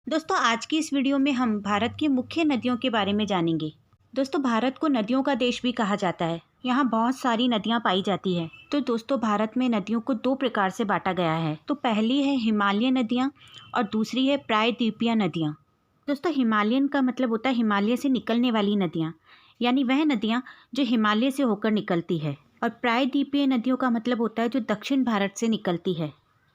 दोस्तों आज की इस वीडियो में हम भारत की मुख्य नदियों के बारे में जानेंगे। दोस्तों भारत को नदियों का देश भी कहा जाता है। यहाँ बहुत सारी नदियाँ पाई जाती है। तो दोस्तों भारत में नदियों को दो प्रकार से बांटा गया है। तो पहली है हिमालय नदियाँ और दूसरी है प्रायद्वीपीय नदियाँ। दोस्तों हिमालयन का मतलब होता है हिमालय से निकलने वाली नदियाँ, यानी वह नदियाँ जो हिमालय से होकर निकलती है। और प्रायद्वीपीय नदियों का मतलब होता है जो दक्षिण भारत से निकलती है।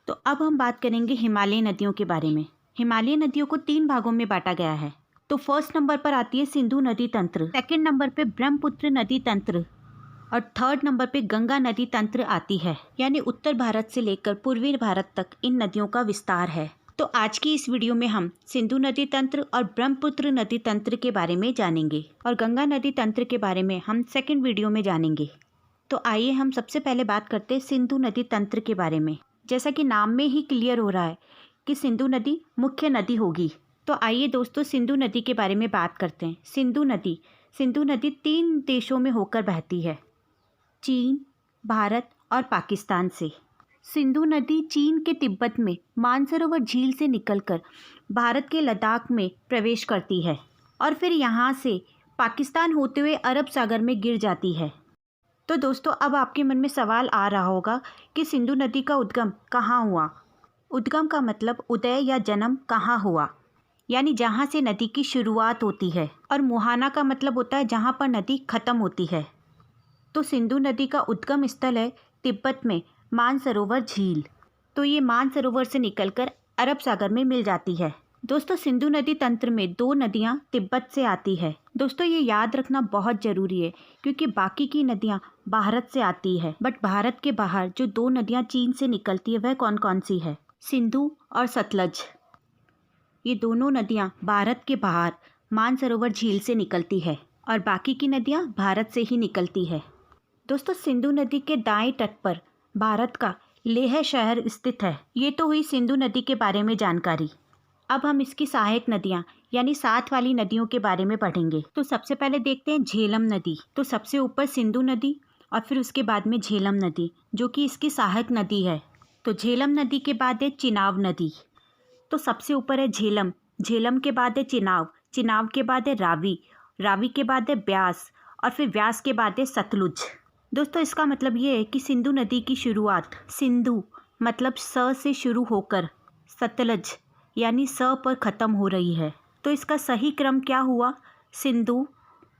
तो अब हम बात करेंगे हिमालय नदियों के बारे में। हिमालय नदियों को 3 भागों में बांटा गया है। तो फर्स्ट नंबर पर आती है सिंधु नदी तंत्र, सेकंड नंबर पे ब्रह्मपुत्र नदी तंत्र और थर्ड नंबर पे गंगा नदी तंत्र आती है। यानी उत्तर भारत से लेकर पूर्वी भारत तक इन नदियों का विस्तार है। तो आज की इस वीडियो में हम सिंधु नदी तंत्र और ब्रह्मपुत्र नदी तंत्र के बारे में जानेंगे और गंगा नदी तंत्र के बारे में हम सेकेंड वीडियो में जानेंगे। तो आइए हम सबसे पहले बात करते हैं सिंधु नदी तंत्र के बारे में। जैसा कि नाम में ही क्लियर हो रहा है कि सिंधु नदी मुख्य नदी होगी। तो आइए दोस्तों सिंधु नदी के बारे में बात करते हैं। सिंधु नदी 3 देशों में होकर बहती है, चीन, भारत और पाकिस्तान से। सिंधु नदी चीन के तिब्बत में मानसरोवर झील से निकलकर भारत के लद्दाख में प्रवेश करती है और फिर यहाँ से पाकिस्तान होते हुए अरब सागर में गिर जाती है। तो दोस्तों अब आपके मन में सवाल आ रहा होगा कि सिंधु नदी का उद्गम कहाँ हुआ। उद्गम का मतलब उदय या जन्म कहाँ हुआ, यानी जहाँ से नदी की शुरुआत होती है। और मुहाना का मतलब होता है जहाँ पर नदी खत्म होती है। तो सिंधु नदी का उद्गम स्थल है तिब्बत में मानसरोवर झील। तो ये मानसरोवर से निकलकर अरब सागर में मिल जाती है। दोस्तों सिंधु नदी तंत्र में 2 नदियाँ तिब्बत से आती है। दोस्तों ये याद रखना बहुत ज़रूरी है क्योंकि बाकी की नदियाँ भारत से आती है, बट भारत के बाहर जो 2 नदियाँ चीन से निकलती है वह कौन कौन सी है? सिंधु और सतलज। ये दोनों नदियाँ भारत के बाहर मानसरोवर झील से निकलती है और बाकी की नदियाँ भारत से ही निकलती है। दोस्तों सिंधु नदी के दाएं तट पर भारत का लेह शहर स्थित है। ये तो हुई सिंधु नदी के बारे में जानकारी। अब हम इसकी सहायक नदियाँ यानी साथ वाली नदियों के बारे में पढ़ेंगे। तो सबसे पहले देखते हैं झेलम नदी। तो सबसे ऊपर सिंधु नदी और फिर उसके बाद में झेलम नदी जो कि इसकी सहायक नदी है। तो झेलम नदी के बाद है चिनाब नदी। तो सबसे ऊपर है झेलम, झेलम के बाद है चिनाब, चिनाब के बाद है रावी, रावी के बाद है ब्यास और फिर ब्यास के बाद है सतलुज। दोस्तों इसका मतलब ये है कि सिंधु नदी की शुरुआत सिंधु मतलब स से शुरू होकर सतलज यानी स पर ख़त्म हो रही है। तो इसका सही क्रम क्या हुआ? सिंधु,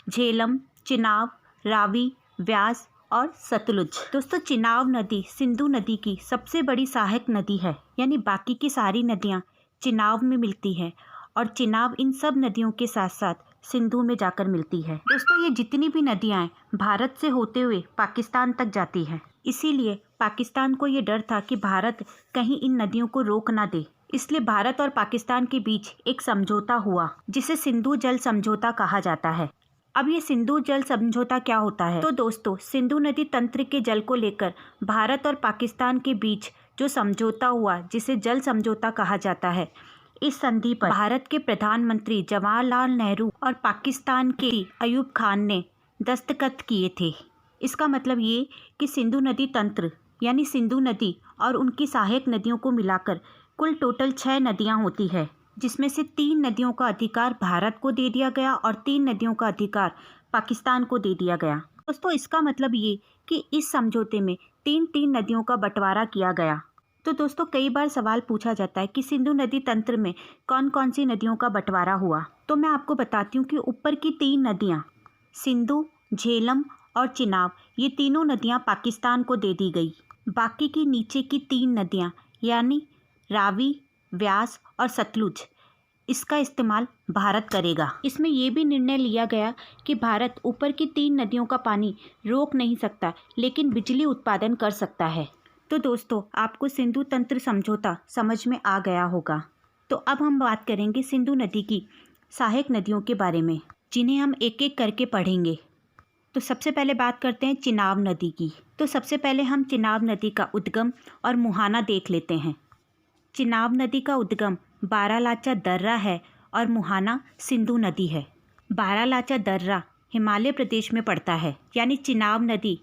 झेलम, चिनाब, रावी, व्यास और सतलुज। दोस्तों चिनाब नदी सिंधु नदी की सबसे बड़ी सहायक नदी है, यानी बाकी की सारी नदियाँ चिनाब में मिलती हैं और चिनाब इन सब नदियों के साथ साथ सिंधु में जाकर मिलती है। दोस्तों ये जितनी भी नदियाँ हैं भारत से होते हुए पाकिस्तान तक जाती हैं, इसीलिए पाकिस्तान को ये डर था कि भारत कहीं इन नदियों को रोक ना दे। इसलिए भारत और पाकिस्तान के बीच एक समझौता हुआ जिसे सिंधु जल समझौता कहा जाता है। अब ये सिंधु जल समझौता क्या होता है? तो दोस्तों सिंधु नदी तंत्र के जल को लेकर भारत और पाकिस्तान के बीच जो समझौता हुआ जिसे जल समझौता कहा जाता है, इस संधि पर भारत के प्रधानमंत्री जवाहरलाल नेहरू और पाकिस्तान के अयूब खान ने दस्तखत किए थे। इसका मतलब ये कि सिंधु नदी तंत्र यानी सिंधु नदी और उनकी सहायक नदियों को मिलाकर कुल टोटल 6 नदियाँ होती है, जिसमें से 3 नदियों का अधिकार भारत को दे दिया गया और 3 नदियों का अधिकार पाकिस्तान को दे दिया गया। दोस्तों इसका मतलब ये कि इस समझौते में 3 नदियों का बंटवारा किया गया। तो दोस्तों कई बार सवाल पूछा जाता है कि सिंधु नदी तंत्र में कौन कौन सी नदियों का बंटवारा हुआ। तो मैं आपको बताती हूँ कि ऊपर की 3 नदियाँ सिंधु, झेलम और चिनाब, ये तीनों नदियाँ पाकिस्तान को दे दी गई। बाकी की नीचे की 3 नदियाँ यानी रावी, व्यास और सतलुज, इसका इस्तेमाल भारत करेगा। इसमें यह भी निर्णय लिया गया कि भारत ऊपर की 3 नदियों का पानी रोक नहीं सकता लेकिन बिजली उत्पादन कर सकता है। तो दोस्तों आपको सिंधु तंत्र समझौता समझ में आ गया होगा। तो अब हम बात करेंगे सिंधु नदी की सहायक नदियों के बारे में, जिन्हें हम एक एक करके पढ़ेंगे। तो सबसे पहले बात करते हैं चिनाब नदी की। तो सबसे पहले हम चिनाब नदी का उद्गम और मुहाना देख लेते हैं। चिनाब नदी का उद्गम बारालाचा दर्रा है और मुहाना सिंधु नदी है। बारालाचा दर्रा हिमालय प्रदेश में पड़ता है, यानी चिनाब नदी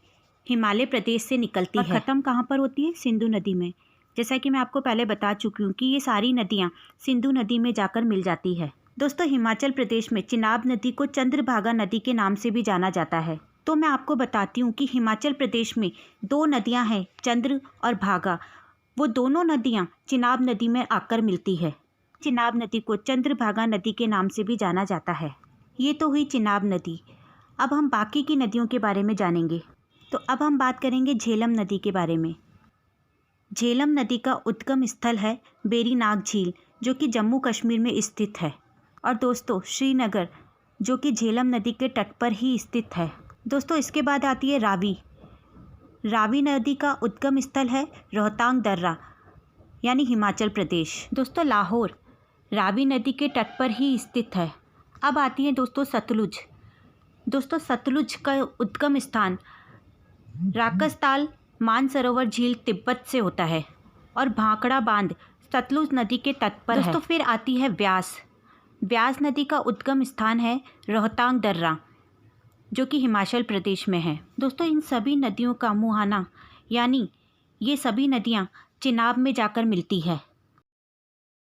हिमालय प्रदेश से निकलती है। ख़त्म कहाँ पर होती है? सिंधु नदी में। जैसा कि मैं आपको पहले बता चुकी हूँ कि ये सारी नदियाँ सिंधु नदी में जाकर मिल जाती है। दोस्तों हिमाचल प्रदेश में चिनाब नदी को चंद्रभागा नदी के नाम से भी जाना जाता है। तो मैं आपको बताती हूँ कि हिमाचल प्रदेश में 2 नदियाँ हैं, चंद्र और भागा। वो दोनों नदियाँ चिनाब नदी में आकर मिलती है। चिनाब नदी को चंद्रभागा नदी के नाम से भी जाना जाता है। ये तो हुई चिनाब नदी। अब हम बाकी की नदियों के बारे में जानेंगे। तो अब हम बात करेंगे झेलम नदी के बारे में। झेलम नदी का उद्गम स्थल है बेरीनाग झील, जो कि जम्मू कश्मीर में स्थित है। और दोस्तों श्रीनगर, जो कि झेलम नदी के तट पर ही स्थित है। दोस्तों इसके बाद आती है रावी। रावी नदी का उद्गम स्थल है रोहतांग दर्रा, यानी हिमाचल प्रदेश। दोस्तों लाहौर रावी नदी के तट पर ही स्थित है। अब आती है दोस्तों सतलुज। दोस्तों सतलुज का उद्गम स्थान राकसताल मानसरोवर झील तिब्बत से होता है और भांकड़ा बांध सतलुज नदी के तट पर है। दोस्तों फिर आती है व्यास। व्यास नदी का उद्गम स्थान है रोहतांग दर्रा, जो कि हिमाचल प्रदेश में है। दोस्तों इन सभी नदियों का मुहाना, यानी ये सभी नदियाँ चिनाब में जाकर मिलती है।